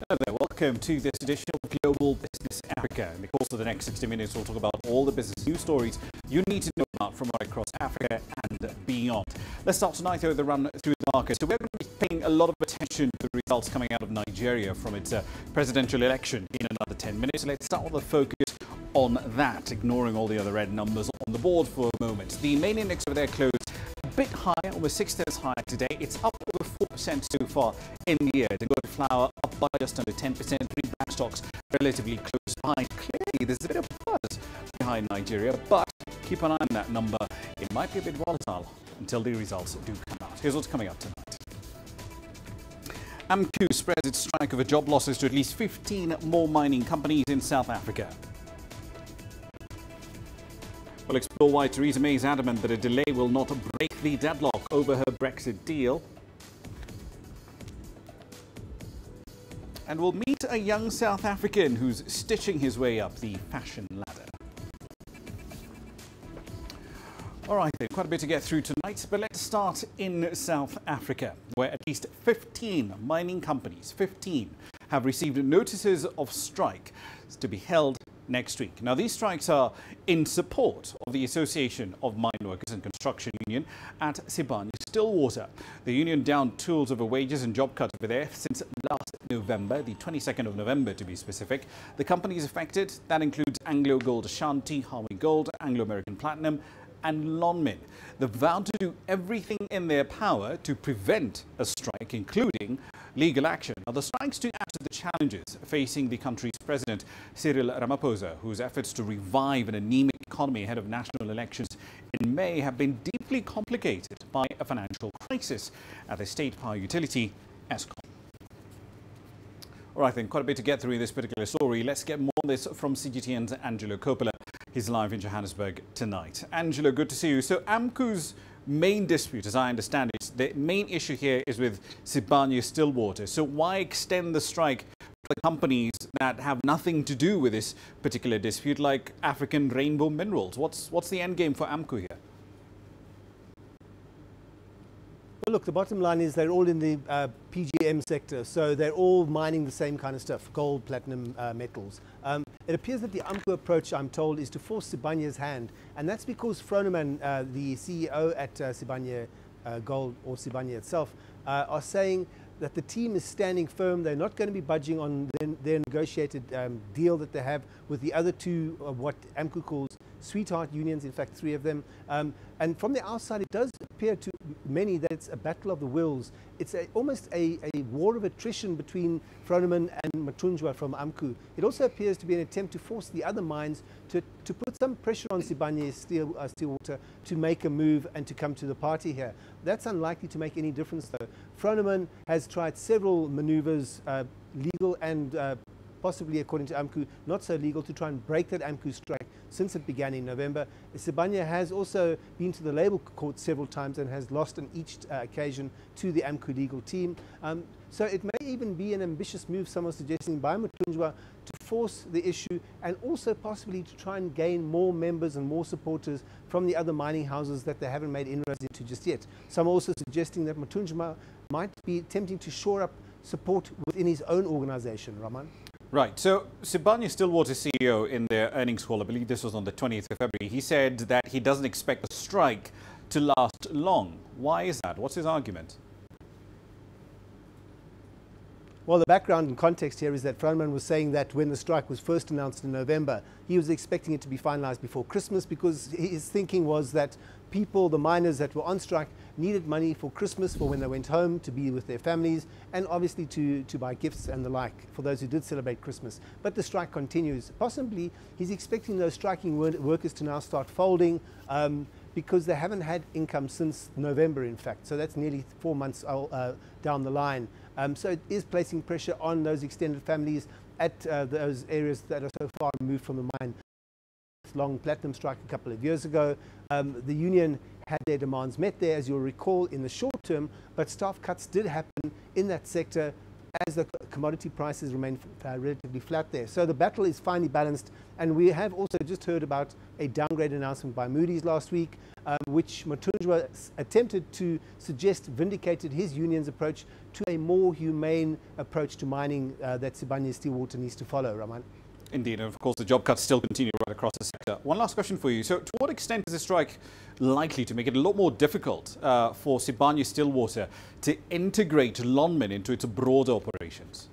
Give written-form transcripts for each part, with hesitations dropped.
Hello there, welcome to this edition of Global Business Africa. In the course of the next 60 minutes, we'll talk about all the business news stories you need to know about from right across Africa and beyond. Let's start tonight with a run through the market. So we're going to be paying a lot of attention to the results coming out of Nigeria from its presidential election in another 10 minutes. Let's start with a focus on that, ignoring all the other red numbers on the board for a moment. The main index over there closed a bit higher, almost 6 cents higher today. It's up over 4% so far in the year. The gold flour up by just under 10%. Three black stocks relatively close by. Clearly, there's a bit of buzz behind Nigeria, but keep an eye on that number. It might be a bit volatile until the results do come out. Here's what's coming up tonight. AMCU spreads its strike over job losses to at least 15 more mining companies in South Africa. We'll explore why Theresa May is adamant that a delay will not break the deadlock over her Brexit deal. And we'll meet a young South African who's stitching his way up the fashion ladder. All right, then, quite a bit to get through tonight, but let's start in South Africa, where at least 15 mining companies, 15, have received notices of strike to be held next week. Now, these strikes are in support of the Association of Mine Workers and Construction Union at Sibanye-Stillwater. The union downed tools over wages and job cuts over there since last November, the 22nd of November to be specific. The companies affected, that includes Anglo Gold Ashanti, Harvey Gold, Anglo American Platinum and Lonmin. They've vowed to do everything in their power to prevent a strike, including legal action. Now, the strikes do add to the challenges facing the country's president, Cyril Ramaphosa, whose efforts to revive an anemic economy ahead of national elections in May have been deeply complicated by a financial crisis at the state power utility, Eskom. All right, then, quite a bit to get through in this particular story. Let's get more on this from CGTN's Angelo Coppola. He's live in Johannesburg tonight. Angelo, good to see you. So AMCU's main dispute, as I understand it, the main issue here is with Sibanye-Stillwater. So why extend the strike to companies that have nothing to do with this particular dispute, like African Rainbow Minerals? What's the end game for AMCU here? Well, look, the bottom line is they're all in the PGM sector, so they're all mining the same kind of stuff, gold, platinum, metals. It appears that the AMCU approach, I'm told, is to force Sibanye's hand, and that's because Froneman, the CEO at Sibanye Gold, or Sibanye itself, are saying that the team is standing firm. They're not going to be budging on their negotiated deal that they have with the other two, what AMCU calls sweetheart unions, in fact 3 of them. And from the outside, it does appear to many that it's a battle of the wills. It's almost a war of attrition between Froneman and Matunjwa from AMCU. It also appears to be an attempt to force the other mines to put some pressure on Sibanye-Stillwater to make a move and to come to the party here. That's unlikely to make any difference, though. Froneman has tried several maneuvers, legal and possibly, according to AMCU, not so legal, to try and break that AMCU strike since it began in November. Sibanye has also been to the Labour Court several times and has lost on each occasion to the AMCU legal team. So it may even be an ambitious move, someone suggesting, by Matunjwa to force the issue and also possibly to try and gain more members and more supporters from the other mining houses that they haven't made inroads into just yet. Some also suggesting that Matunjwa might be attempting to shore up support within his own organisation. Raman? Right. So Sibanye-Stillwater CEO in their earnings call, I believe this was on the 20th of February, he said that he doesn't expect the strike to last long. Why is that? What's his argument? Well, the background and context here is that Froneman was saying that when the strike was first announced in November, he was expecting it to be finalized before Christmas, because his thinking was that people, the miners that were on strike, needed money for Christmas, for when they went home to be with their families, and obviously to buy gifts and the like for those who did celebrate Christmas. But the strike continues. Possibly he's expecting those striking workers to now start folding because they haven't had income since November, in fact. So that's nearly 4 months down the line. So it is placing pressure on those extended families at those areas that are so far removed from the mine. Long platinum strike a couple of years ago. The union had their demands met there, as you'll recall, in the short term, but staff cuts did happen in that sector as the commodity prices remain relatively flat there. So the battle is finely balanced, and we have also just heard about a downgrade announcement by Moody's last week, which Matunjwa attempted to suggest vindicated his union's approach to a more humane approach to mining that Sibanye-Stillwater needs to follow, Raman. Indeed, and of course the job cuts still continue right across the sector. One last question for you. So to what extent is the strike likely to make it a lot more difficult for Sibanye-Stillwater to integrate Lonmin into its broader operations?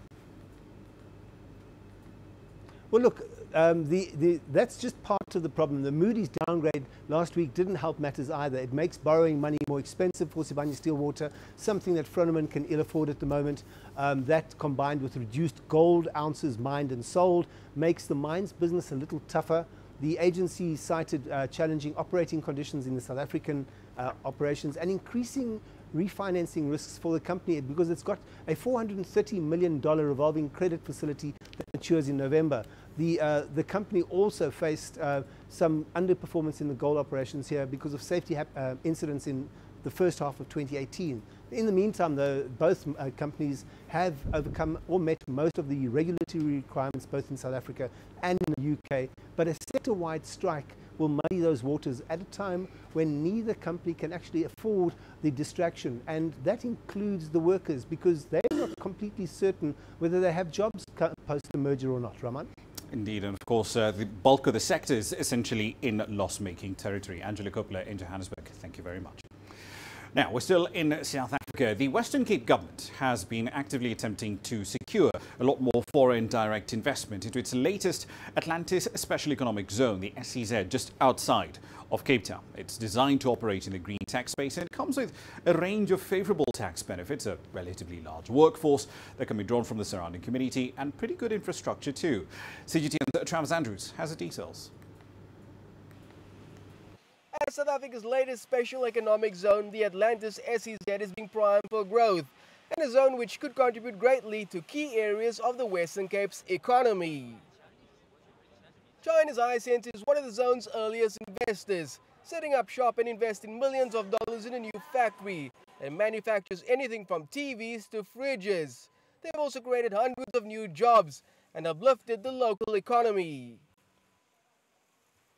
Well, look, that's just part of the problem. The Moody's downgrade last week didn't help matters either. It makes borrowing money more expensive for Sibanye-Stillwater, something that Froneman can ill afford at the moment. That, combined with reduced gold ounces mined and sold, makes the mines business a little tougher. The agency cited challenging operating conditions in the South African operations and increasing refinancing risks for the company because it's got a $430 million revolving credit facility that matures in November. The company also faced some underperformance in the gold operations here because of safety incidents in the first half of 2018. In the meantime, though, both companies have overcome or met most of the regulatory requirements both in South Africa and in the UK, but a sector-wide strike will muddy those waters at a time when neither company can actually afford the distraction, and that includes the workers because they're not completely certain whether they have jobs post the merger or not. Raman? Indeed, and of course the bulk of the sector is essentially in loss-making territory. Angela Coppola in Johannesburg, thank you very much. Now, we're still in South Africa. The Western Cape government has been actively attempting to secure a lot more foreign direct investment into its latest Atlantis Special Economic Zone, the SEZ, just outside of Cape Town. It's designed to operate in the green tech space and it comes with a range of favourable tax benefits, a relatively large workforce that can be drawn from the surrounding community and pretty good infrastructure too. CGTN's Travis Andrews has the details. As South Africa's latest special economic zone, the Atlantis SEZ is being primed for growth, and a zone which could contribute greatly to key areas of the Western Cape's economy. China's iCenter is one of the zone's earliest investors, setting up shop and investing millions of dollars in a new factory that manufactures anything from TVs to fridges. They've also created hundreds of new jobs and uplifted the local economy.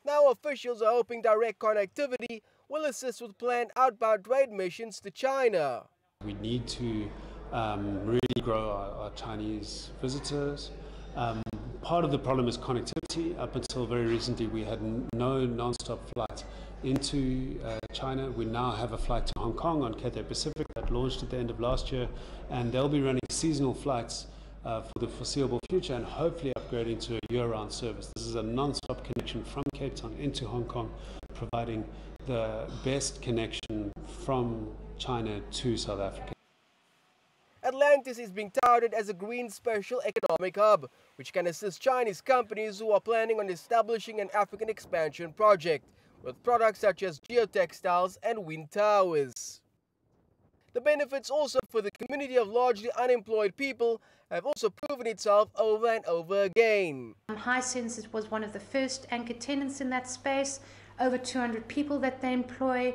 Now officials are hoping direct connectivity will assist with planned outbound trade missions to China. We need to really grow our Chinese visitors. Part of the problem is connectivity. Up until very recently, we had no non-stop flight into China. We now have a flight to Hong Kong on Cathay Pacific that launched at the end of last year, and they'll be running seasonal flights for the foreseeable future and hopefully upgrading to a year-round service. This is a non-stop connection from Cape Town into Hong Kong, providing the best connection from China to South Africa. Atlantis is being touted as a green special economic hub, which can assist Chinese companies who are planning on establishing an African expansion project, with products such as geotextiles and wind towers. The benefits also for the community of largely unemployed people have also proven itself over and over again. Hisense was one of the first anchor tenants in that space, over 200 people that they employ.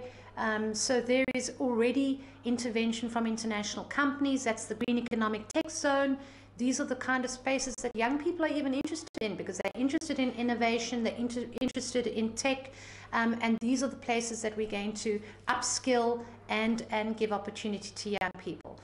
So there is already intervention from international companies. That's the Green Economic Tech Zone. These are the kind of spaces that young people are even interested in because they're interested in innovation, they're interested in tech, and these are the places that we're going to upskill and give opportunity to young people.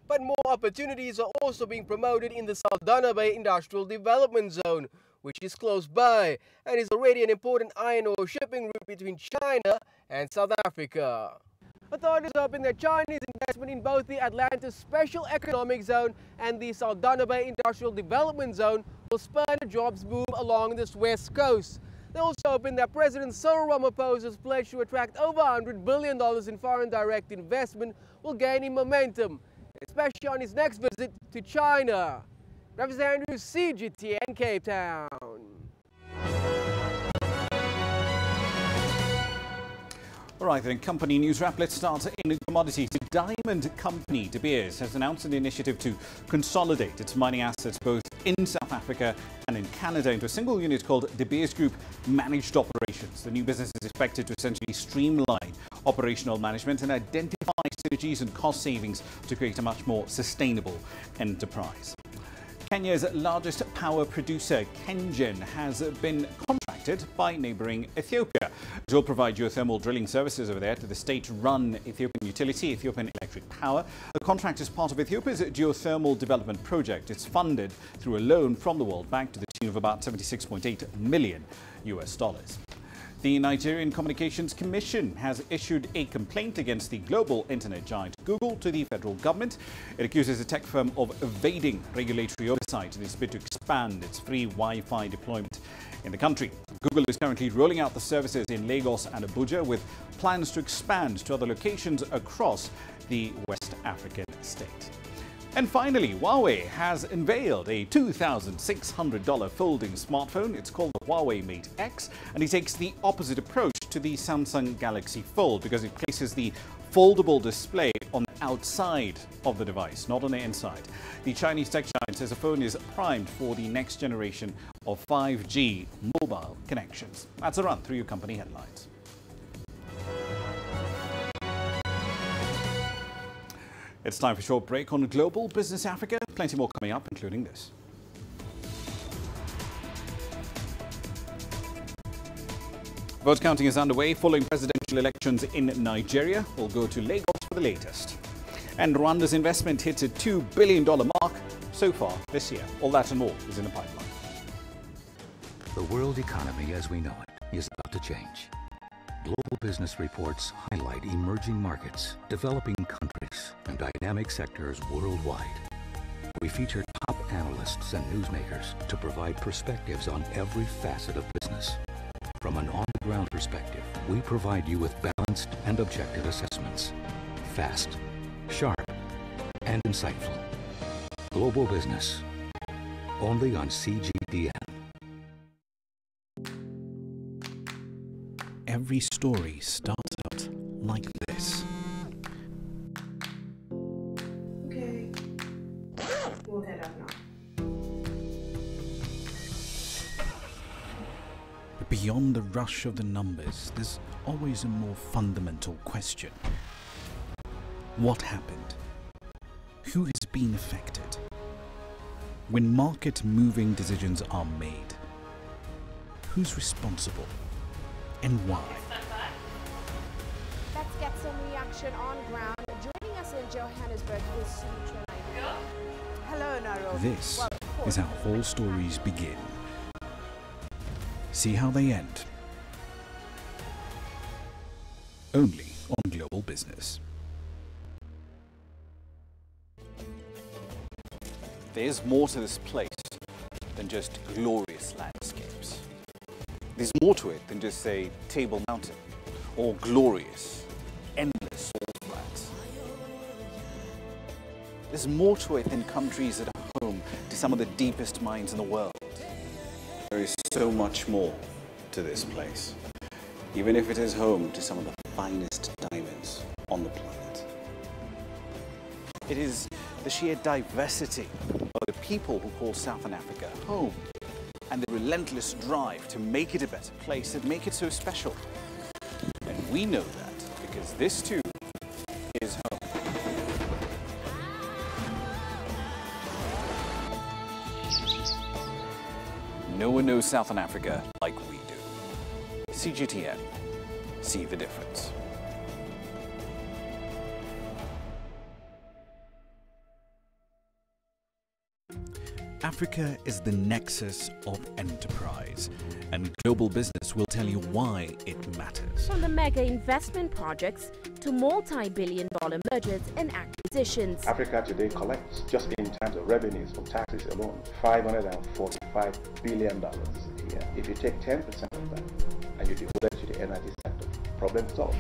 But more opportunities are also being promoted in the Saldanha Bay Industrial Development Zone, which is close by and is already an important iron ore shipping route between China and South Africa. Authorities are hoping that Chinese investment in both the Atlantis Special Economic Zone and the Saldanha Bay Industrial Development Zone will spur a jobs boom along this west coast. They're also hoping that President Cyril Ramaphosa's pledge to attract over $100 billion in foreign direct investment will gain in momentum, especially on his next visit to China. Travis Andrews, CGTN, Cape Town. All right, then, company news wrap. Let's start in commodities. diamond company De Beers has announced an initiative to consolidate its mining assets both in South Africa and in Canada into a single unit called De Beers Group Managed Operations. The new business is expected to essentially streamline operational management and identify synergies and cost savings to create a much more sustainable enterprise. Kenya's largest power producer, KenGen, has been contracted by neighbouring Ethiopia. It will provide geothermal drilling services over there to the state-run Ethiopian utility, Ethiopian Electric Power. The contract is part of Ethiopia's geothermal development project. It's funded through a loan from the World Bank to the tune of about $76.8 million. The Nigerian Communications Commission has issued a complaint against the global internet giant Google to the federal government. It accuses the tech firm of evading regulatory oversight in its bid to expand its free Wi-Fi deployment in the country. Google is currently rolling out the services in Lagos and Abuja with plans to expand to other locations across the West African state. And finally, Huawei has unveiled a $2,600 folding smartphone. It's called the Huawei Mate X, and it takes the opposite approach to the Samsung Galaxy Fold because it places the foldable display on the outside of the device, not on the inside. The Chinese tech giant says the phone is primed for the next generation of 5G mobile connections. That's a run through your company headlines. It's time for a short break on Global Business Africa. Plenty more coming up, including this. Vote counting is underway following presidential elections in Nigeria. We'll go to Lagos for the latest. And Rwanda's investment hits a $2 billion mark so far this year. All that and more is in the pipeline. The world economy as we know it is about to change. Global business reports highlight emerging markets, developing countries, and dynamic sectors worldwide. We feature top analysts and newsmakers to provide perspectives on every facet of business. From an on-the-ground perspective, we provide you with balanced and objective assessments. Fast, sharp, and insightful. Global Business. Only on CGTN. Every story starts out like this. Okay. We'll head up now. But beyond the rush of the numbers, there's always a more fundamental question. What happened? Who has been affected? When market-moving decisions are made, who's responsible? And why? Let's get some reaction on ground. Joining us in Johannesburg is Sumitra Naidoo. Hello, Naro. This is how whole stories begin. See how they end. Only on Global Business. There's more to this place than just glorious landscapes. There's more to it than just, say, Table Mountain or glorious, endless salt flats. There's more to it than countries that are home to some of the deepest mines in the world. There is so much more to this place, even if it is home to some of the finest diamonds on the planet. It is the sheer diversity of the people who call Southern Africa home, and the relentless drive to make it a better place that make it so special. And we know that because this too is home. No one knows Southern Africa like we do. CGTN, see the difference. Africa is the nexus of enterprise, and Global Business will tell you why it matters. From the mega investment projects to multi-billion-dollar mergers and acquisitions. Africa today collects, just in terms of revenues from taxes alone, $545 billion a year. If you take 10% of that and you devote it to the energy sector, problem solved.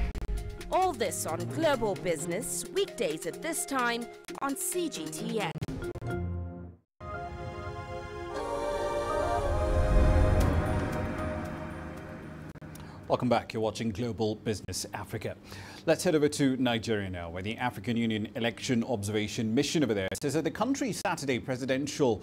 All this on Global Business, weekdays at this time on CGTN. Welcome back. You're watching Global Business Africa. Let's head over to Nigeria now, where the African Union Election Observation Mission over there says that the country's Saturday presidential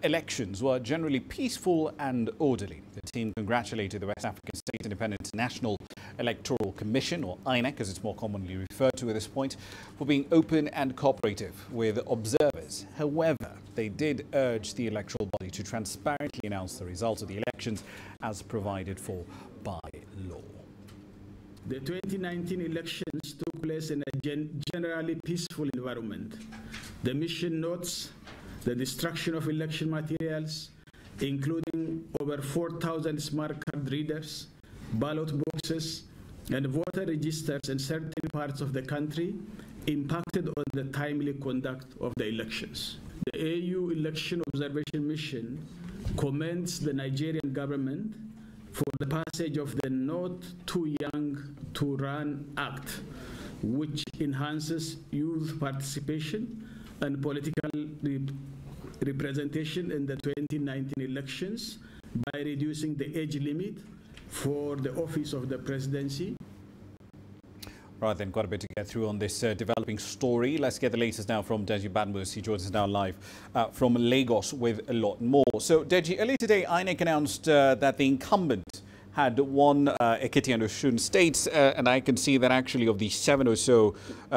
elections were generally peaceful and orderly. The team congratulated the West African State Independent National Electoral Commission, or INEC as it's more commonly referred to at this point, for being open and cooperative with observers. However, they did urge the electoral body to transparently announce the results of the elections as provided for by law. The 2019 elections took place in a generally peaceful environment. The mission notes the destruction of election materials, including over 4,000 smart card readers, ballot boxes, and voter registers in certain parts of the country, impacted on the timely conduct of the elections. The AU Election Observation Mission commends the Nigerian government for the passage of the Not Too Young to Run Act, which enhances youth participation and political representation in the 2019 elections by reducing the age limit for the office of the presidency. Right then, quite a bit to get through on this developing story. Let's get the latest now from Deji Badmus. He joins us now live from Lagos with a lot more. So, Deji, earlier today, INEC announced that the incumbent had won Ekiti and Osun states, and I can see that actually of the 7 or so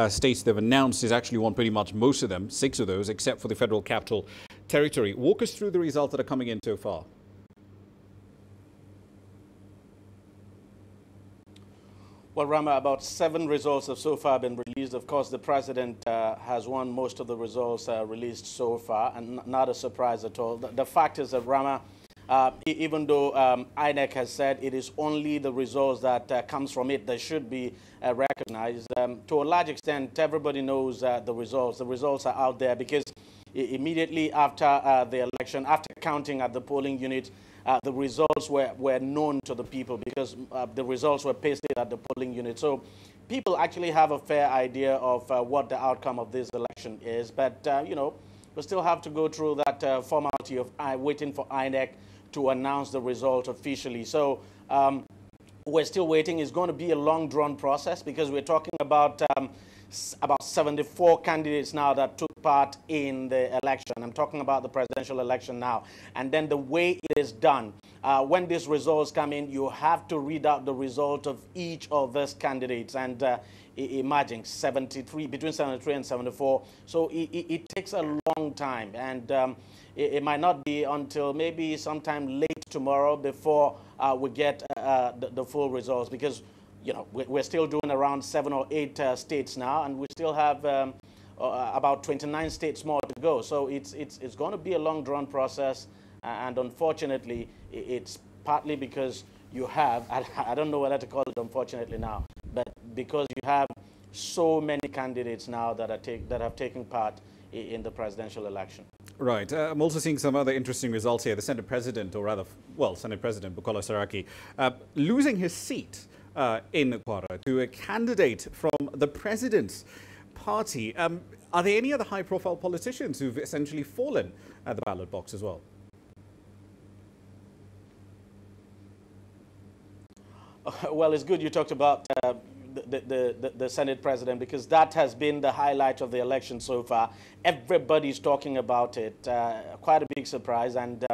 states they've announced, is actually won pretty much most of them, 6 of those, except for the Federal Capital Territory. Walk us through the results that are coming in so far. Well, Ramah, about 7 results have so far been released. Of course, the president has won most of the results released so far, and not a surprise at all. The fact is that, Ramah, even though INEC has said it is only the results that comes from it that should be recognized, to a large extent, everybody knows the results. The results are out there because immediately after the election, after counting at the polling unit, the results were known to the people because the results were pasted at the polling unit. So people actually have a fair idea of what the outcome of this election is. But, you know, we still have to go through that formality of waiting for INEC to announce the result officially. So we're still waiting. It's going to be a long drawn process because we're talking about 74 candidates now that took part in the election. I'm talking about the presidential election now. And then the way it is done, when these results come in, you have to read out the result of each of these candidates. And imagine 73, between 73 and 74. So it takes a long time. And it might not be until maybe sometime late tomorrow before we get the full results, because you know, we're still doing around 7 or 8 states now, and we still have about 29 states more to go. So it's going to be a long drawn process, and unfortunately, it's partly because you have, I don't know whether to call it unfortunately now, but because you have so many candidates now that have taken part in the presidential election. Right. I'm also seeing some other interesting results here. The Senate President, or rather, well, Senate President Bukola Saraki, losing his seat in Kwara to a candidate from the president's party. Are there any other high-profile politicians who've essentially fallen at the ballot box as well? Well, it's good you talked about the Senate President, because that has been the highlight of the election so far. Everybody's talking about it. Quite a big surprise, and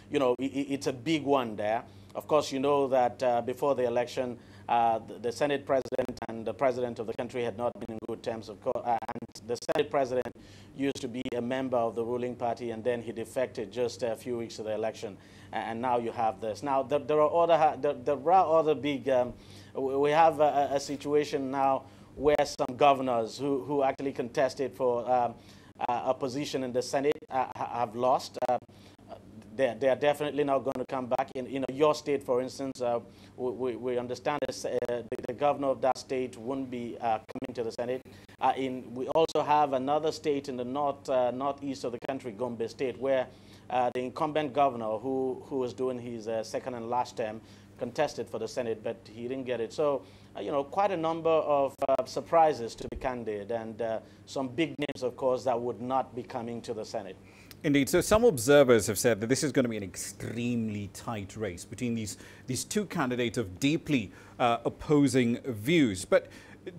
you know, it's a big one there. Of course, you know that before the election, the Senate President and the President of the country had not been in good terms, of course, and the Senate President used to be a member of the ruling party, and then he defected just a few weeks to the election, and now you have this. Now, there are other big, we have a situation now where some governors who actually contested for a position in the Senate have lost. They are definitely not going to come back. In your state, for instance, we understand the governor of that state won't be coming to the Senate. We also have another state in the northeast of the country, Gombe State, where the incumbent governor, who was doing his second and last term, contested for the Senate, but he didn't get it. So, you know, quite a number of surprises, to be candid, and some big names, of course, that would not be coming to the Senate. Indeed. So some observers have said that this is going to be an extremely tight race between these two candidates of deeply opposing views. But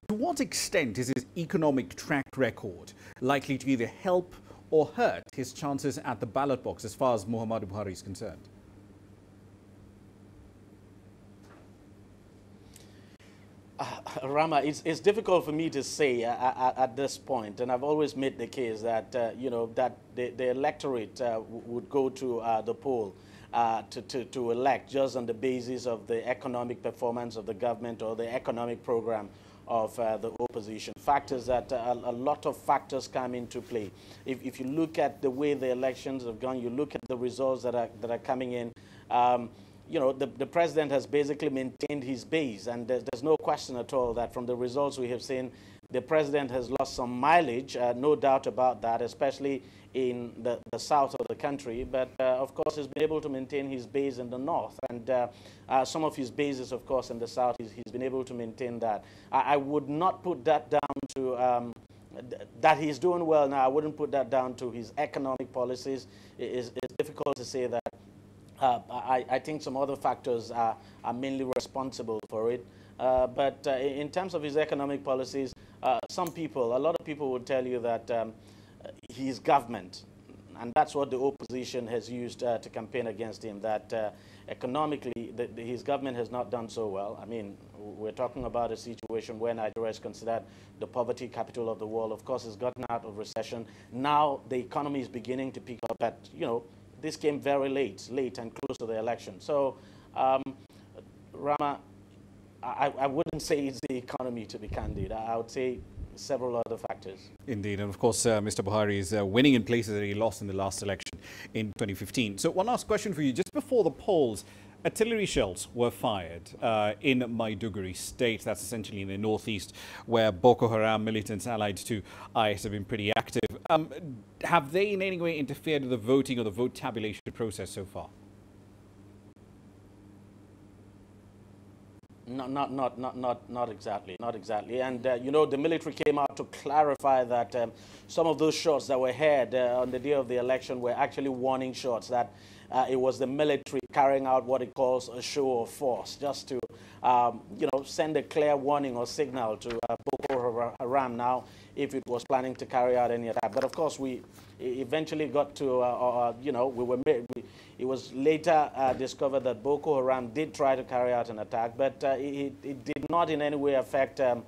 to what extent is his economic track record likely to either help or hurt his chances at the ballot box as far as Muhammadu Buhari is concerned? Ramah, it's difficult for me to say at this point, and I've always made the case that you know, that the electorate would go to the poll to elect just on the basis of the economic performance of the government or the economic program of the opposition. Fact is that a lot of factors come into play. If you look at the way the elections have gone, you look at the results that are coming in. You know, the president has basically maintained his base, and there's no question at all that from the results we have seen, the president has lost some mileage, no doubt about that, especially in the south of the country. But of course, he's been able to maintain his base in the north, and some of his bases, of course, in the south, he's been able to maintain that. I would not put that down to that he's doing well now. I wouldn't put that down to his economic policies. It's difficult to say that. I think some other factors are mainly responsible for it. But in terms of his economic policies, a lot of people would tell you that his government, and that's what the opposition has used to campaign against him, that economically his government has not done so well. I mean, we're talking about a situation where Nigeria is considered the poverty capital of the world. Of course, it's gotten out of recession. Now the economy is beginning to pick up, but, you know, this came very late and close to the election. So, Ramah, I wouldn't say it's the economy, to be candid. I would say several other factors. Indeed, and of course, Mr. Buhari is winning in places that he lost in the last election in 2015. So one last question for you. Just before the polls, artillery shells were fired in Maiduguri state, that's essentially in the northeast, where Boko Haram militants allied to IS have been pretty active. Have they in any way interfered with the voting or the vote tabulation process so far? Not exactly. And, you know, the military came out to clarify that some of those shots that were heard on the day of the election were actually warning shots, that it was the military carrying out what it calls a show of force, just to, you know, send a clear warning or signal to Boko Haram now if it was planning to carry out any attack. But of course, we eventually got to, you know, it was later discovered that Boko Haram did try to carry out an attack, but it did not in any way affect the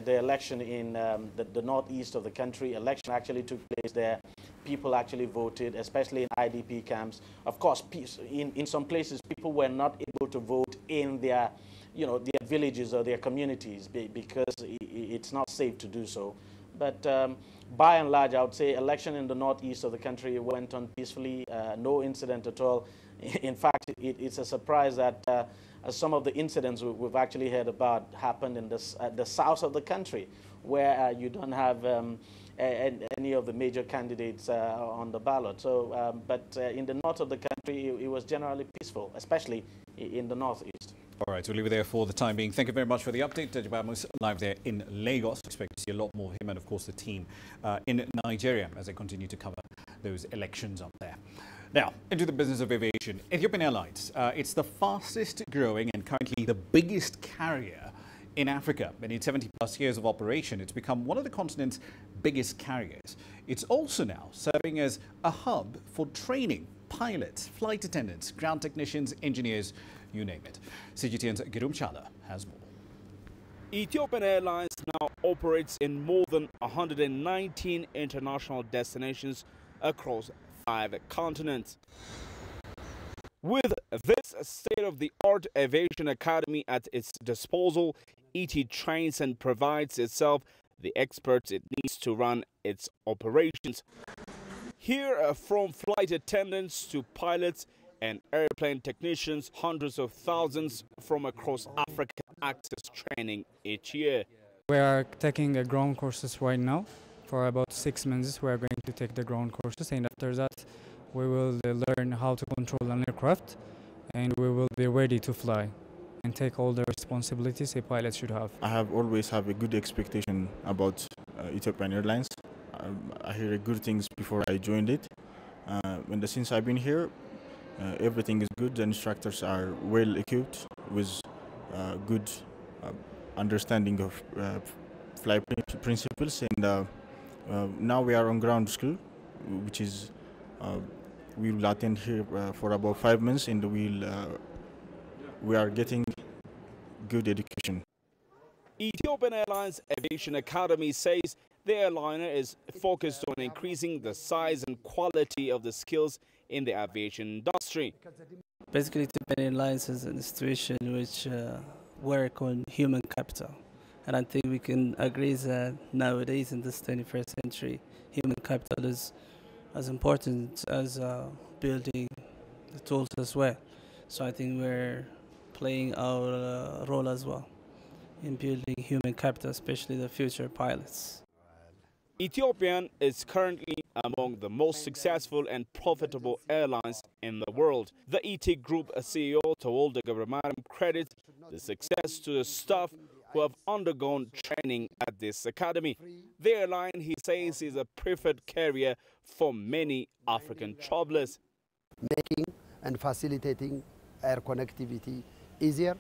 election in the northeast of the country. Election actually took place there. People actually voted, especially in IDP camps. Of course, in some places, people were not able to vote in their, you know, their villages or their communities because it's not safe to do so. But by and large, I would say election in the northeast of the country went on peacefully, no incident at all. In fact, it's a surprise that some of the incidents we've actually heard about happened in the south of the country, where you don't have any of the major candidates on the ballot. So, but in the north of the country, it was generally peaceful, especially in the northeast. All right, we'll leave it there for the time being. Thank you very much for the update. Jabamus live there in Lagos. Expect to see a lot more of him and, of course, the team in Nigeria as they continue to cover those elections up there. Now, into the business of aviation. Ethiopian Airlines, it's the fastest growing and currently the biggest carrier in Africa. In its 70-plus years of operation, it's become one of the continent's biggest carriers. It's also now serving as a hub for training pilots, flight attendants, ground technicians, engineers, you name it. CGTN's Girum Chala has more. Ethiopian Airlines now operates in more than 119 international destinations across 5 continents. With this state-of-the-art aviation academy at its disposal, ET trains and provides itself the experts it needs to run its operations. Here, from flight attendants to pilots and airplane technicians, hundreds of thousands from across Africa access training each year. We are taking ground courses right now. For about 6 months, we are going to take the ground courses, and after that, we will learn how to control an aircraft, and we will be ready to fly and take all the responsibilities a pilot should have. I have always have a good expectation about Ethiopian Airlines. I heard good things before I joined it. Since I've been here, everything is good. The instructors are well equipped with good understanding of flight principles, and now we are on ground school, which is we will attend here for about 5 months, and we are getting good education. Ethiopian Airlines Aviation Academy says the airliner is focused on increasing the size and quality of the skills in the aviation industry. Basically, Ethiopian Airlines is an institution which work on human capital. And I think we can agree that nowadays in this 21st century, human capital is as important as building the tools as well. So I think we're playing our role as well in building human capital, especially the future pilots. Ethiopian is currently among the most successful and profitable airlines in the world. The ET Group CEO Tawolde Gabramariam credits the success to the staff who have undergone training at this academy. The airline, he says, is a preferred carrier for many African travelers. Making and facilitating air connectivity easier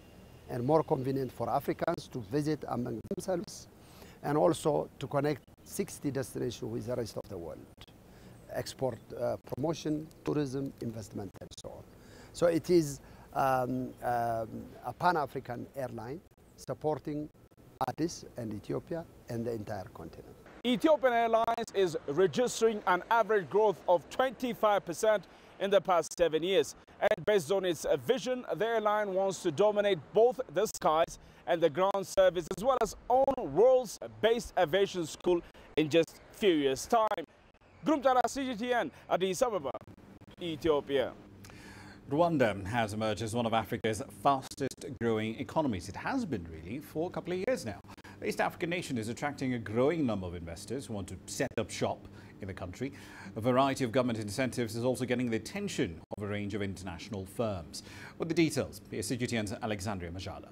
and more convenient for Africans to visit among themselves, and also to connect 60 destinations with the rest of the world. Export, promotion, tourism, investment, and so on. So it is a Pan-African airline supporting Addis and Ethiopia and the entire continent. Ethiopian Airlines is registering an average growth of 25% in the past 7 years. And based on its vision, the airline wants to dominate both the skies and the ground service, as well as own world's-based aviation school in just a few years' time. Grumtara CGTN, Addis Ababa, Ethiopia. Rwanda has emerged as one of Africa's fastest growing economies. It has been really for a couple of years now. The East African nation is attracting a growing number of investors who want to set up shop in the country. A variety of government incentives is also getting the attention of a range of international firms. With the details, here's CGTN's Alexandria Majala.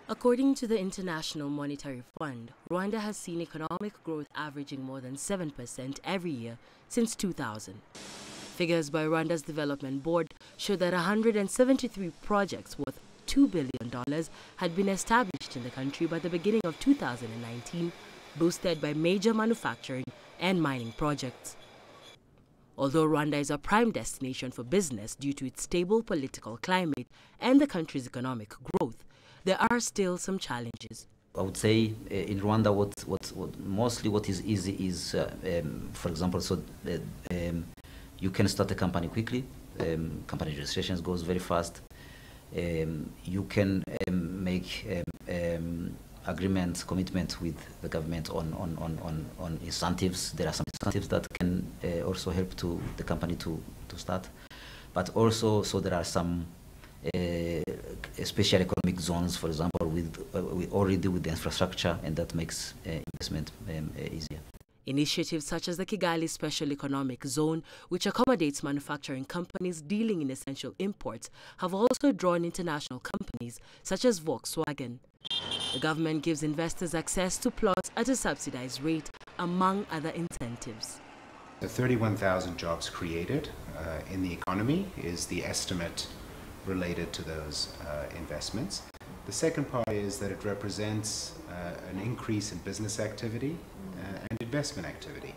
According to the International Monetary Fund, Rwanda has seen economic growth averaging more than 7% every year since 2000. Figures by Rwanda's Development Board show that 173 projects worth $2 billion had been established in the country by the beginning of 2019, boosted by major manufacturing and mining projects. Although Rwanda is a prime destination for business due to its stable political climate and the country's economic growth, there are still some challenges. I would say in Rwanda, mostly what is easy is, for example, you can start a company quickly. Company registrations goes very fast. You can make agreements, commitments with the government on incentives. There are some incentives that can also help to the company to start. But also, so there are some special economic zones, for example, we already with the infrastructure, and that makes investment easier. Initiatives such as the Kigali Special Economic Zone, which accommodates manufacturing companies dealing in essential imports, have also drawn international companies such as Volkswagen. The government gives investors access to plots at a subsidized rate, among other incentives. The 31,000 jobs created in the economy is the estimate related to those investments. The second part is that it represents an increase in business activity and investment activity.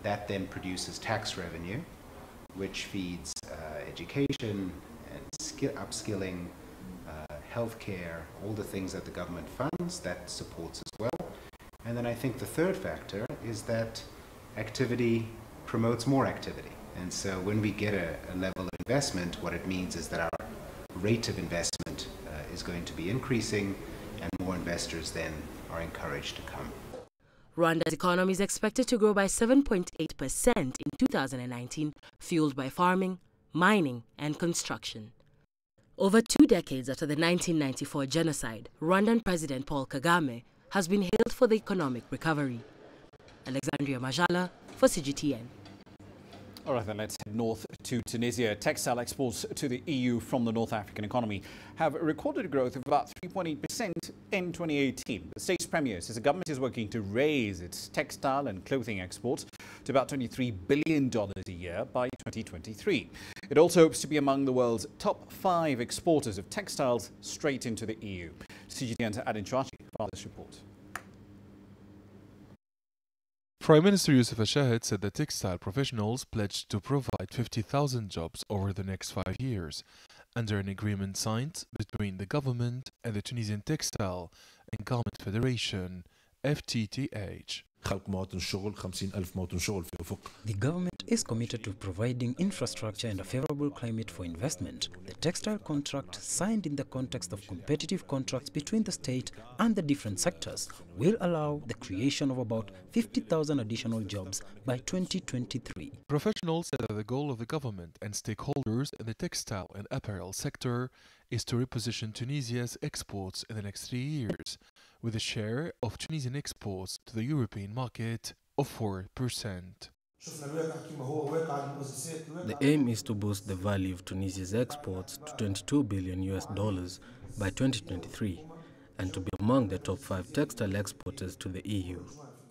That then produces tax revenue, which feeds education and upskilling, healthcare, all the things that the government funds, that supports as well. And then I think the third factor is that activity promotes more activity. And so when we get a level of investment, what it means is that our rate of investment is going to be increasing, and more investors then are encouraged to come. Rwanda's economy is expected to grow by 7.8% in 2019, fueled by farming, mining, and construction. Over 2 decades after the 1994 genocide, Rwandan President Paul Kagame has been hailed for the economic recovery. Alexandria Majala for CGTN. All right, then let's head north to Tunisia. Textile exports to the EU from the North African economy have recorded a growth of about 3.8% in 2018. The state's premier says the government is working to raise its textile and clothing exports to about $23 billion a year by 2023. It also hopes to be among the world's top 5 exporters of textiles straight into the EU. CGTN's Adin Chouachi for this report. Prime Minister Youssef Al-Shahed said that textile professionals pledged to provide 50,000 jobs over the next 5 years, under an agreement signed between the government and the Tunisian Textile and Garment Federation, FTTH. The government is committed to providing infrastructure and a favorable climate for investment. The textile contract, signed in the context of competitive contracts between the state and the different sectors, will allow the creation of about 50,000 additional jobs by 2023. Professionals said that the goal of the government and stakeholders in the textile and apparel sector is to reposition Tunisia's exports in the next 3 years, with a share of Tunisian exports to the European market of 4%. The aim is to boost the value of Tunisia's exports to $22 billion by 2023 and to be among the top 5 textile exporters to the EU.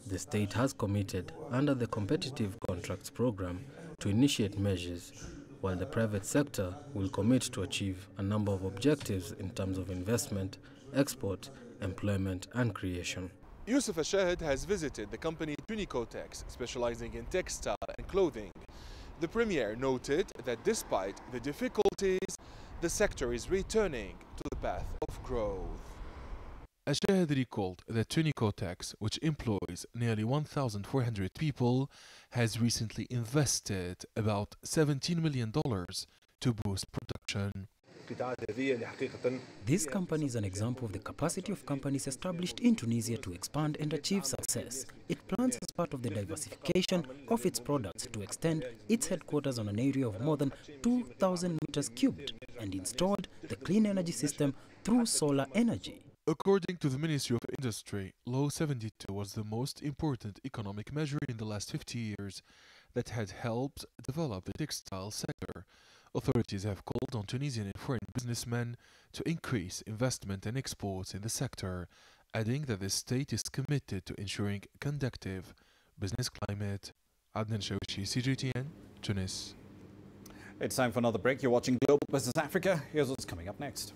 The state has committed under the Competitive Contracts Program to initiate measures, while the private sector will commit to achieve a number of objectives in terms of investment, export, employment and creation. Youssef Al-Shahed has visited the company Tunicotex, specializing in textile and clothing. The premier noted that despite the difficulties, the sector is returning to the path of growth. Al-Shahed recalled that Tunicotex, which employs nearly 1,400 people, has recently invested about $17 million to boost production. This company is an example of the capacity of companies established in Tunisia to expand and achieve success. It plans as part of the diversification of its products to extend its headquarters on an area of more than 2,000 meters cubed and installed the clean energy system through solar energy. According to the Ministry of Industry, Law 72 was the most important economic measure in the last 50 years that had helped develop the textile sector. Authorities have called on Tunisian and foreign businessmen to increase investment and exports in the sector, adding that the state is committed to ensuring a conducive business climate. Adnan Chouachi, CGTN, Tunis. It's time for another break. You're watching Global Business Africa. Here's what's coming up next.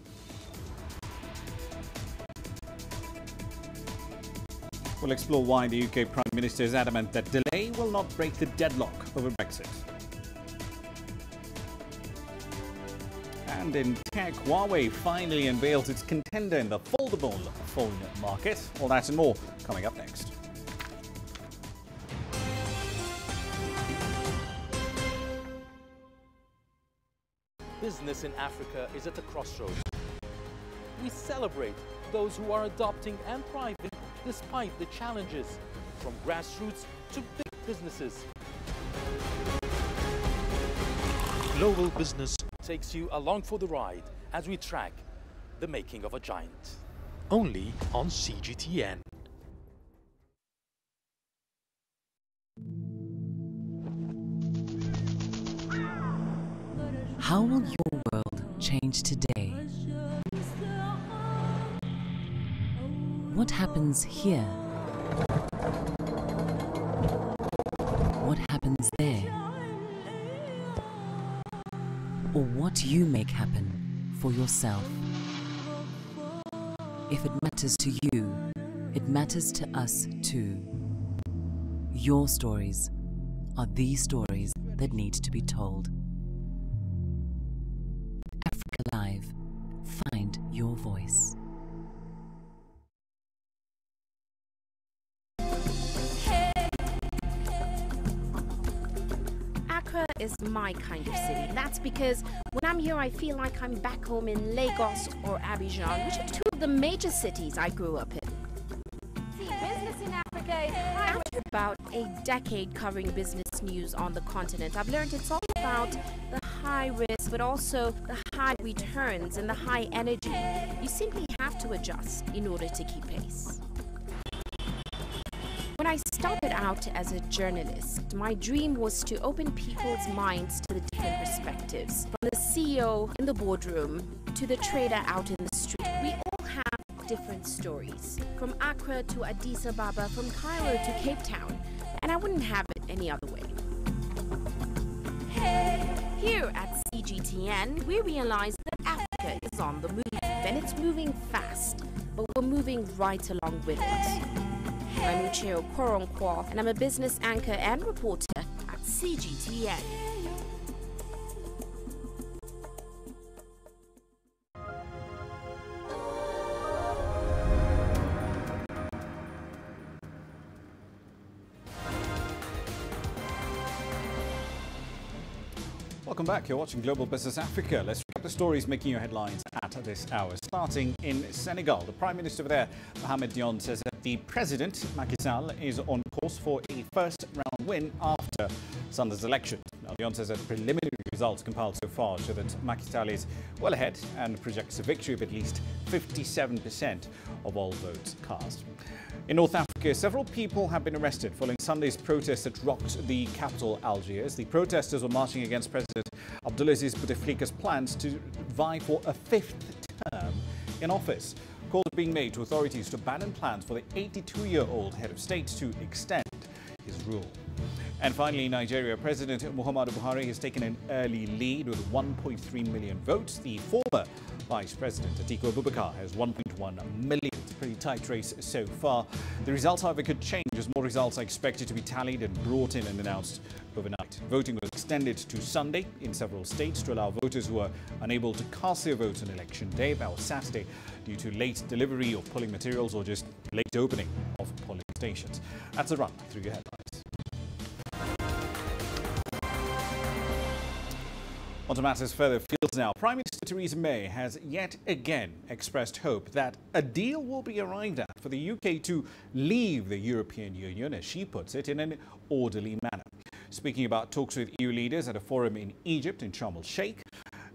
We'll explore why the UK Prime Minister is adamant that delay will not break the deadlock over Brexit. And in tech, Huawei finally unveils its contender in the foldable phone market. All that and more coming up next. Business in Africa is at a crossroads. We celebrate those who are adopting and thriving despite the challenges, from grassroots to big businesses. Global Business takes you along for the ride as we track the making of a giant. Only on CGTN. How will your world change today? What happens here? What happens there? Or what you make happen for yourself? If it matters to you, it matters to us too. Your stories are the stories that need to be told. Africa Live. Find your voice. Accra is my kind of city. That's because when I'm here, I feel like I'm back home in Lagos or Abidjan, which are two of the major cities I grew up in. See, business in Africa is after about a decade covering business news on the continent, I've learned it's all about the high risk, but also the high returns and the high energy. You simply have to adjust in order to keep pace. When I started out as a journalist, my dream was to open people's minds to the different perspectives. From the CEO in the boardroom to the trader out in the street, we all have different stories. From Accra to Addis Ababa, from Cairo to Cape Town, and I wouldn't have it any other way. Here at CGTN, we realize that Africa is on the move, and it's moving fast, but we're moving right along with it. I'm Ucheo Koronkwo, and I'm a business anchor and reporter at CGTN. Welcome back. You're watching Global Business Africa. Let's recap the stories making your headlines at this hour. Starting in Senegal, the Prime Minister over there, Mohamed Dionne, says that the President, Macky Sall, is on course for a first-round win after Sunday's election. Now, Dionne says that preliminary results compiled so far show that Macky Sall is well ahead and projects a victory of at least 57% of all votes cast. In North Africa, several people have been arrested following Sunday's protests that rocked the capital, Algiers. The protesters were marching against President Abdelaziz Bouteflika's plans to vie for a fifth term in office. Calls are being made to authorities to abandon plans for the 82-year-old head of state to extend his rule. And finally, Nigeria President Muhammadu Buhari has taken an early lead with 1.3 million votes. The former Vice President Atiku Abubakar has 1.1 million. It's a pretty tight race so far. The results, however, could change as more results are expected to be tallied and brought in and announced overnight. Voting was extended to Sunday in several states to allow voters who are unable to cast their votes on election day, that was Saturday, due to late delivery of polling materials or just late opening of polling stations. That's a run through your headlines. On to matters further afield now. Prime Minister Theresa May has yet again expressed hope that a deal will be arrived at for the UK to leave the European Union, as she puts it, in an orderly manner. Speaking about talks with EU leaders at a forum in Egypt in Sharm el-Sheikh,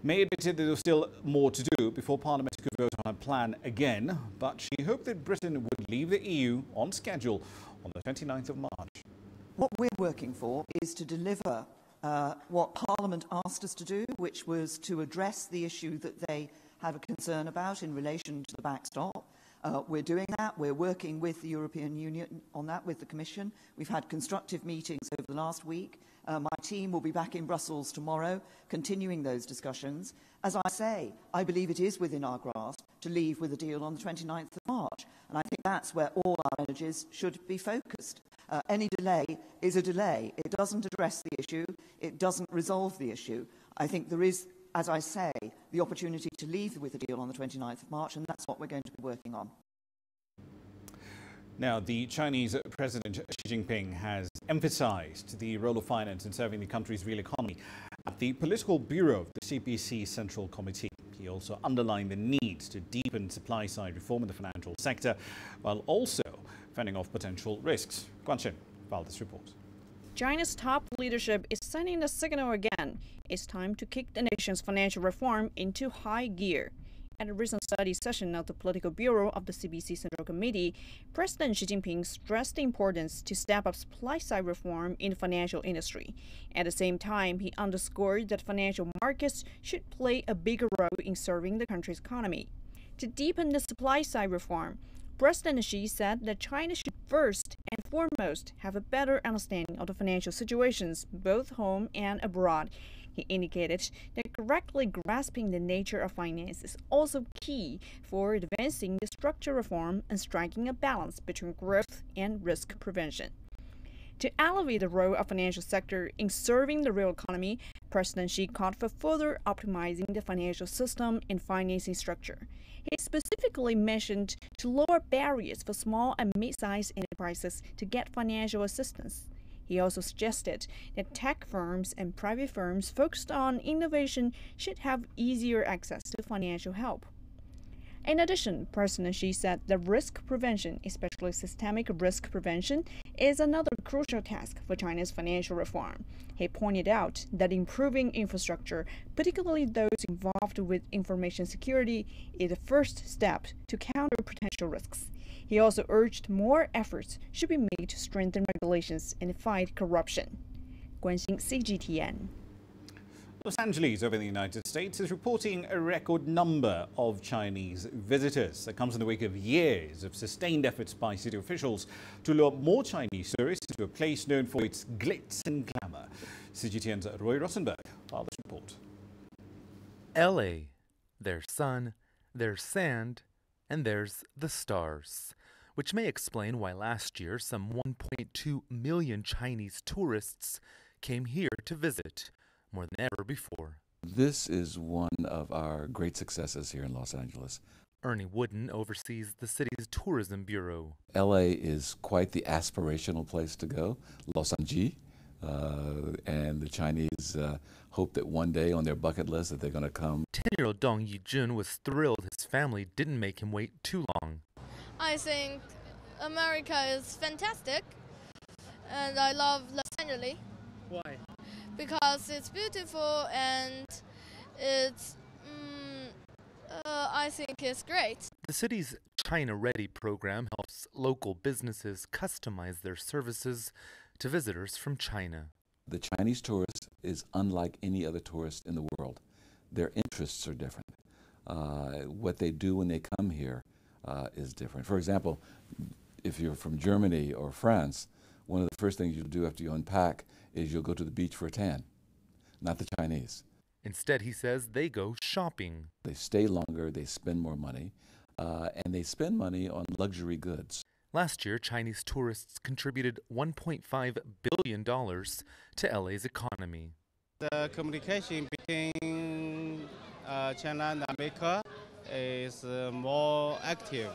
May admitted that there was still more to do before Parliament could vote on a plan again, but she hoped that Britain would leave the EU on schedule on the 29th of March. What we're working for is to deliver what Parliament asked us to do, which was to address the issue that they have a concern about in relation to the backstop. We're doing that. We're working with the European Union on that, with the Commission. We've had constructive meetings over the last week. My team will be back in Brussels tomorrow, continuing those discussions. As I say, I believe it is within our grasp to leave with a deal on the 29th of March. And I think that's where all our energies should be focused. Any delay is a delay. It doesn't address the issue. It doesn't resolve the issue. I think there is, as I say, the opportunity to leave with a deal on the 29th of March, and that's what we're going to be working on. Now, the Chinese President Xi Jinping has emphasized the role of finance in serving the country's real economy at the Political Bureau of the CPC Central Committee. He also underlined the need to deepen supply-side reform in the financial sector, while also fending off potential risks. Guan Shen filed this report. China's top leadership is sending the signal again. It's time to kick the nation's financial reform into high gear. At a recent study session of the Political Bureau of the CPC Central Committee, President Xi Jinping stressed the importance to step up supply-side reform in the financial industry. At the same time, he underscored that financial markets should play a bigger role in serving the country's economy. To deepen the supply-side reform, President Xi said that China should first and foremost have a better understanding of the financial situations both home and abroad. He indicated that correctly grasping the nature of finance is also key for advancing the structural reform and striking a balance between growth and risk prevention. To elevate the role of financial sector in serving the real economy, President Xi called for further optimizing the financial system and financing structure. He specifically mentioned to lower barriers for small and mid-sized enterprises to get financial assistance. He also suggested that tech firms and private firms focused on innovation should have easier access to financial help. In addition, President Xi said that risk prevention, especially systemic risk prevention, is another crucial task for China's financial reform. He pointed out that improving infrastructure, particularly those involved with information security, is the first step to counter potential risks. He also urged more efforts should be made to strengthen regulations and fight corruption. Guanxin, CGTN. Los Angeles over in the United States is reporting a record number of Chinese visitors. That comes in the wake of years of sustained efforts by city officials to lure more Chinese tourists to a place known for its glitz and glamour. CGTN's Roy Rottenberg filed this report. LA. There's sun, there's sand, and there's the stars, which may explain why last year some 1.2 million Chinese tourists came here to visit, more than ever before. This is one of our great successes here in Los Angeles. Ernie Wooden oversees the city's tourism bureau. LA is quite the aspirational place to go, Los Angeles, and the Chinese hope that one day on their bucket list that they're going to come. 10-year-old Dong Yijun was thrilled his family didn't make him wait too long. I think America is fantastic, and I love Los Angeles. Why? Because it's beautiful and it's, I think it's great. The city's China Ready program helps local businesses customize their services to visitors from China. The Chinese tourist is unlike any other tourist in the world. Their interests are different. What they do when they come here is different. For example, if you're from Germany or France, one of the first things you'll do after you unpack is you'll go to the beach for a tan, not the Chinese. Instead, he says they go shopping. They stay longer, they spend more money, and they spend money on luxury goods. Last year, Chinese tourists contributed $1.5 billion to LA's economy. The communication between China and America is more active.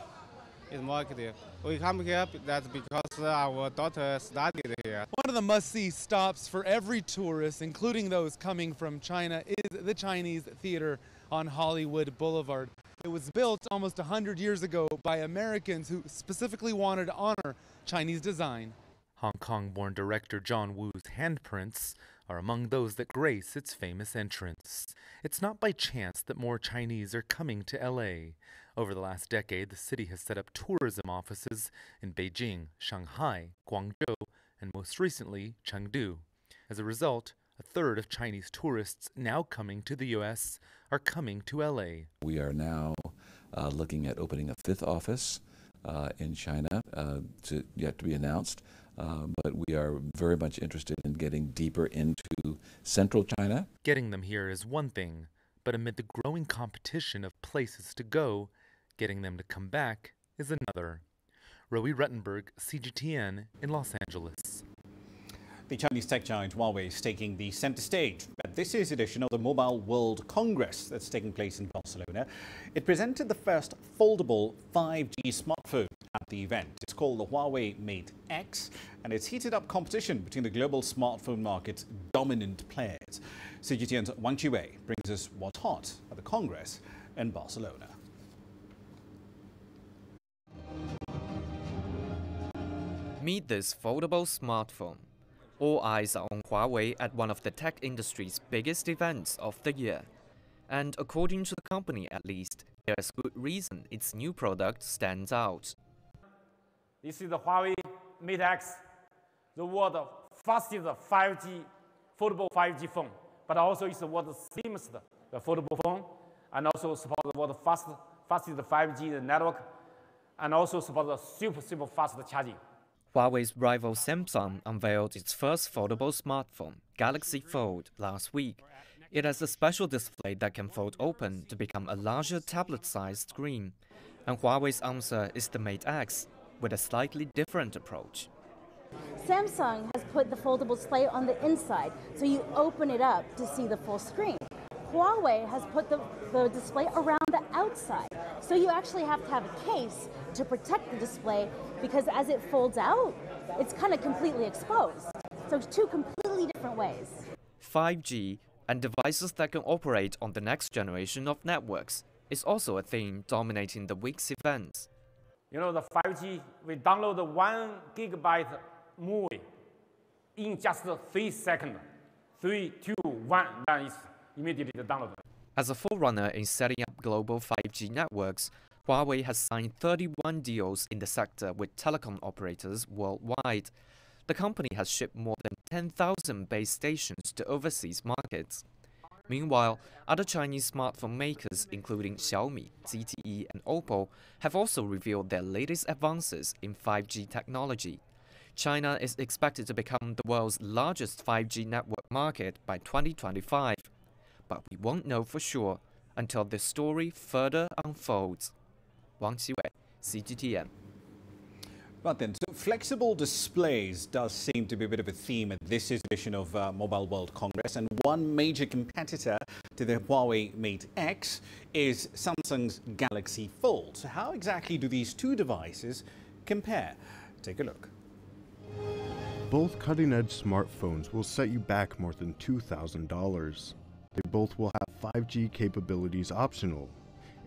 We come here that's because our daughter studied here. One of the must-see stops for every tourist, including those coming from China, is the Chinese Theater on Hollywood Boulevard. It was built almost 100 years ago by Americans who specifically wanted to honor Chinese design. Hong Kong-born director John Woo's handprints are among those that grace its famous entrance. It's not by chance that more Chinese are coming to LA. Over the last decade, the city has set up tourism offices in Beijing, Shanghai, Guangzhou, and most recently, Chengdu. As a result, a third of Chinese tourists now coming to the U.S. are coming to LA. We are now looking at opening a fifth office in China, yet to be announced. But we are very much interested in getting deeper into central China. Getting them here is one thing, but amid the growing competition of places to go, getting them to come back is another. Roy Rottenberg, CGTN in Los Angeles. The Chinese tech giant Huawei is taking the center stage at this year's edition of the Mobile World Congress that's taking place in Barcelona. It presented the first foldable 5G smartphone at the event. It's called the Huawei Mate X, and it's heated up competition between the global smartphone market's dominant players. CGTN's Wang Chiwei brings us what's hot at the Congress in Barcelona. Meet this foldable smartphone. All eyes are on Huawei at one of the tech industry's biggest events of the year. And according to the company at least, there's good reason its new product stands out. This is the Huawei Mate X, the world's fastest 5G, foldable 5G phone, but also it's the world's slimmest foldable phone, and also supports the world's fastest 5G network, and also supports super fast charging. Huawei's rival Samsung unveiled its first foldable smartphone, Galaxy Fold, last week. It has a special display that can fold open to become a larger tablet-sized screen. And Huawei's answer is the Mate X, with a slightly different approach. Samsung has put the foldable display on the inside, so you open it up to see the full screen. Huawei has put the display around the outside, so you actually have to have a case to protect the display, because as it folds out, it's kind of completely exposed. So it's two completely different ways. 5G and devices that can operate on the next generation of networks is also a theme dominating the week's events. You know, the 5G, we download 1 gigabyte movie in just 3 seconds. 3, 2, 1, then it's immediately downloaded. As a forerunner in setting up global 5G networks, Huawei has signed 31 deals in the sector with telecom operators worldwide. The company has shipped more than 10,000 base stations to overseas markets. Meanwhile, other Chinese smartphone makers, including Xiaomi, ZTE, and Oppo, have also revealed their latest advances in 5G technology. China is expected to become the world's largest 5G network market by 2025. But we won't know for sure until this story further unfolds. Wang Qiwei, CGTN. Right then, so flexible displays does seem to be a bit of a theme at this edition of Mobile World Congress, and one major competitor to the Huawei Mate X is Samsung's Galaxy Fold. So how exactly do these two devices compare? Take a look. Both cutting-edge smartphones will set you back more than $2,000. They both will have 5G capabilities optional,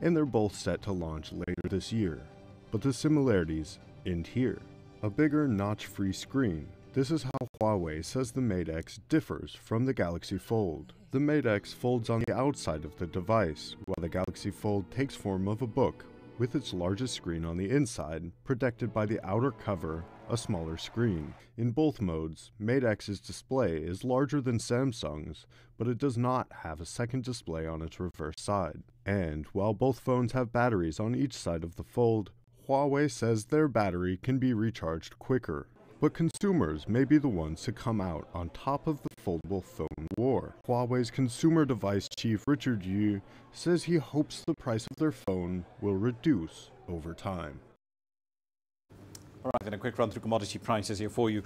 and they're both set to launch later this year. But the similarities end here. A bigger notch-free screen. This is how Huawei says the Mate X differs from the Galaxy Fold. The Mate X folds on the outside of the device, while the Galaxy Fold takes form of a book, with its largest screen on the inside, protected by the outer cover, a smaller screen. In both modes, Mate X's display is larger than Samsung's, but it does not have a second display on its reverse side. And while both phones have batteries on each side of the Fold, Huawei says their battery can be recharged quicker. But consumers may be the ones to come out on top of the foldable phone war. Huawei's consumer device chief Richard Yu says he hopes the price of their phone will reduce over time. All right, then a quick run through commodity prices here for you.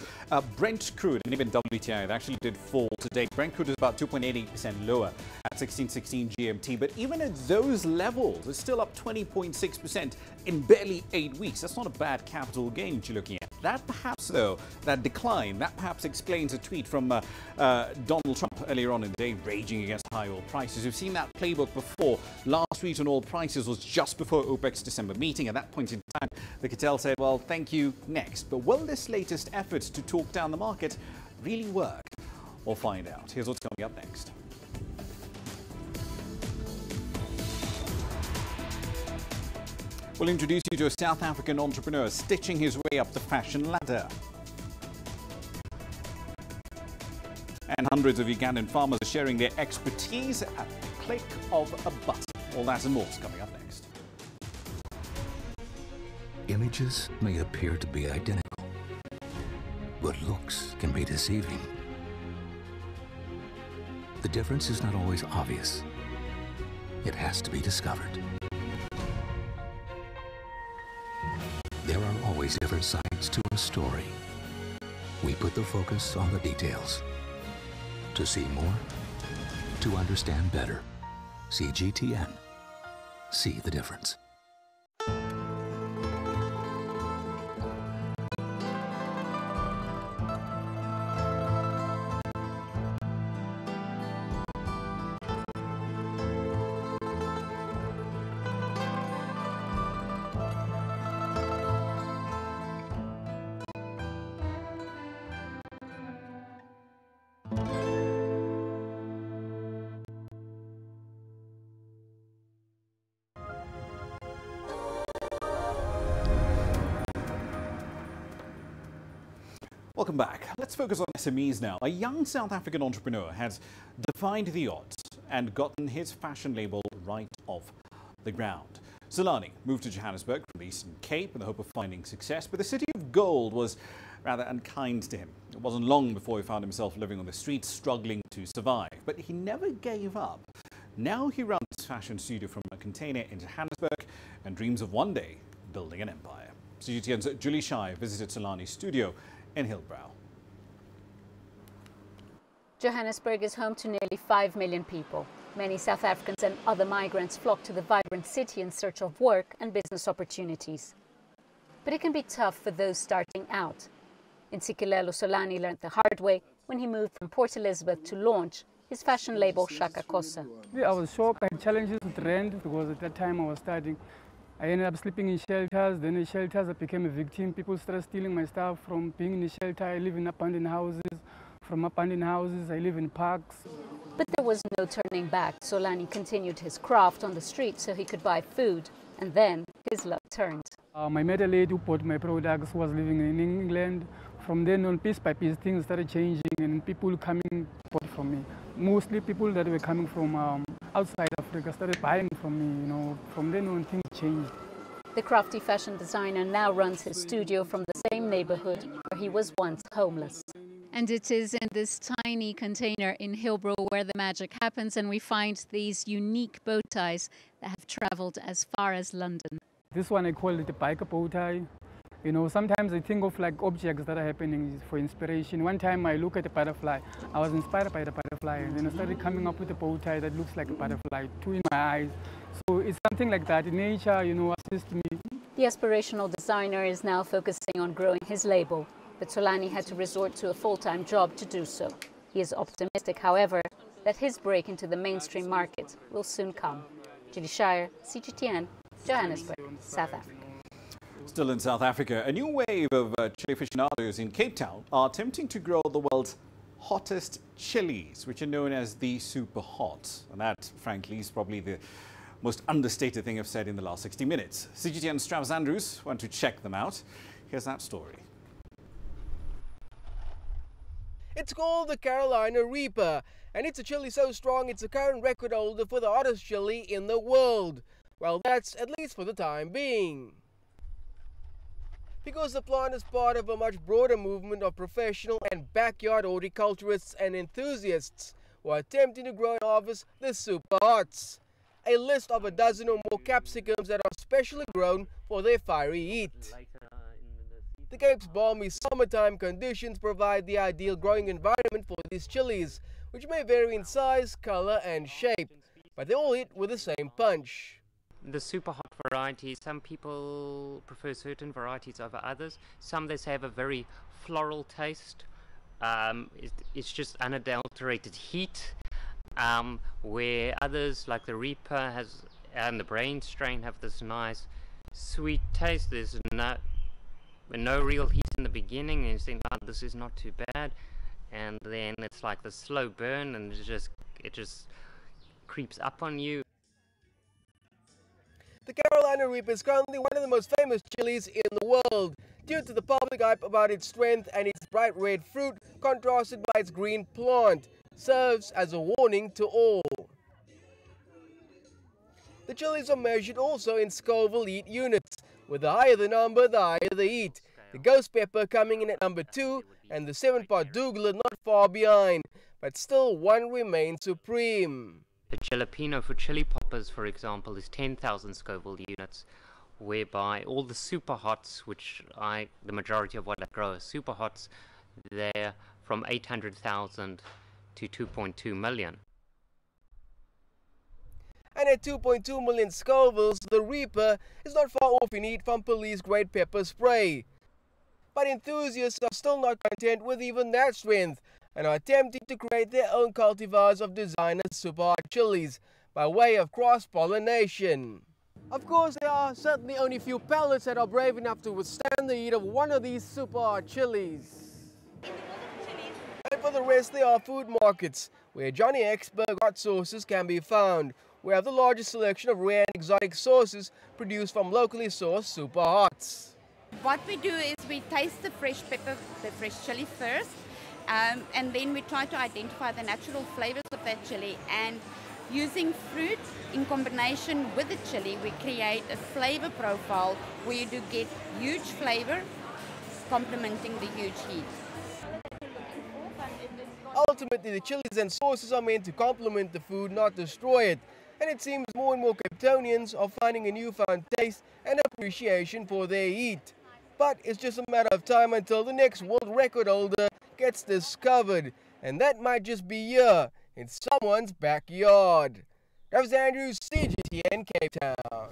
Brent crude and even WTI, it actually did fall today. Brent crude is about 2.88% lower at 16.16 GMT, but even at those levels, it's still up 20.6% in barely 8 weeks. That's not a bad capital gain that you're looking at. That perhaps, though, that decline, that perhaps explains a tweet from Donald Trump earlier on in the day, raging against high oil prices. We've seen that playbook before. Last tweet on oil prices was just before OPEC's December meeting. At that point in time, the cartel said, well, thank you, next. But will this latest effort to talk down the market really work? We'll find out. Here's what's coming up next. We'll introduce you to a South African entrepreneur stitching his way up the fashion ladder. And hundreds of Ugandan farmers are sharing their expertise at the click of a button. All that and more is coming up next. Images may appear to be identical, but looks can be deceiving. The difference is not always obvious. It has to be discovered. There are always different sides to a story. We put the focus on the details. To see more, to understand better. CGTN. See the difference. Welcome back. Let's focus on SMEs now. A young South African entrepreneur has defied the odds and gotten his fashion label right off the ground. Zolani moved to Johannesburg from the Eastern Cape in the hope of finding success, but the city of gold was rather unkind to him. It wasn't long before he found himself living on the streets, struggling to survive. But he never gave up. Now he runs his fashion studio from a container in Johannesburg and dreams of one day building an empire. CGTN's Julie Shai visited Zolani's studio in Hillbrow. Johannesburg is home to nearly 5 million people. Many South Africans and other migrants flock to the vibrant city in search of work and business opportunities. But it can be tough for those starting out. Ntsikelelo Zolani learned the hard way when he moved from Port Elizabeth to launch his fashion label Shaka Kosa. I was shocked. I had challenges with rent because at that time I was studying. I ended up sleeping in shelters. Then in shelters I became a victim. People started stealing my stuff. From being in a shelter, I live in abandoned houses. From abandoned houses, I live in parks. But there was no turning back. Zolani continued his craft on the street so he could buy food And then his luck turned. My mother lady who bought my products was living in England. From then on, piece by piece, things started changing and people coming bought from me. Mostly people that were coming from outside Africa started buying from me, you know. From then on, things changed. The crafty fashion designer now runs his studio from the same neighborhood where he was once homeless. And it is in this tiny container in Hillbrow where the magic happens, and we find these unique bow ties that have traveled as far as London. This one I call it the biker bow tie. You know, sometimes I think of like objects that are happening for inspiration. One time I look at a butterfly. I was inspired by the butterfly, and then I started coming up with a bow tie that looks like a butterfly, two in my eyes. So it's something like that. Nature, you know, assists me. The aspirational designer is now focusing on growing his label, but Tolani had to resort to a full-time job to do so. He is optimistic, however, that his break into the mainstream market will soon come. Judy Shire, CGTN, Johannesburg, South Africa. Still in South Africa, a new wave of chili aficionados in Cape Town are attempting to grow the world's hottest chilies, which are known as the super hot. And that, frankly, is probably the most understated thing I've said in the last 60 minutes. CGTN's Travis Andrews went to check them out. Here's that story. It's called the Carolina Reaper, and it's a chili so strong it's the current record holder for the hottest chili in the world. Well, that's at least for the time being. Because the plant is part of a much broader movement of professional and backyard horticulturists and enthusiasts who are attempting to grow and harvest the super hots. A list of a dozen or more capsicums that are specially grown for their fiery heat. The Cape's balmy summertime conditions provide the ideal growing environment for these chilies, which may vary in size, color and shape, but they all hit with the same punch. The super hot varieties, some people prefer certain varieties over others. Some they say have a very floral taste. It's just unadulterated heat. Where others like the Reaper and the Brain strain have this nice sweet taste. There's no real heat in the beginning, and you think, oh, this is not too bad, and then it's like the slow burn, and it just creeps up on you. The Carolina Reaper is currently one of the most famous chilies in the world due to the public hype about its strength, and its bright red fruit contrasted by its green plant serves as a warning to all. The chilies are measured also in Scoville heat units, with the higher the number, the higher the heat. The ghost pepper coming in at number 2 and the 7-part douglas not far behind, but still one remains supreme. The jalapeno for chili poppers, for example, is 10,000 Scoville units, whereby all the super hots, which the majority of what I grow are super hots, they're from 800,000 to 2.2 million. And at 2.2 million Scovilles, the Reaper is not far off in heat from police-grade pepper spray. But enthusiasts are still not content with even that strength, and are attempting to create their own cultivars of designer super hot chilies by way of cross-pollination. Of course, there are certainly only few palates that are brave enough to withstand the heat of one of these super hot chilies. And for the rest, there are food markets, where Johnny Exberg hot sauces can be found. We have the largest selection of rare and exotic sauces produced from locally sourced super hots. What we do is we taste the fresh pepper, the fresh chili first, and then we try to identify the natural flavors of that chili, and using fruit in combination with the chili, we create a flavor profile where you do get huge flavor complementing the huge heat. Ultimately, the chilies and sauces are meant to complement the food, not destroy it. And it seems more and more Cape Townians are finding a newfound taste and appreciation for their heat. But it's just a matter of time until the next world record holder gets discovered. And that might just be here, in someone's backyard. Travis Andrews, CGTN, Cape Town.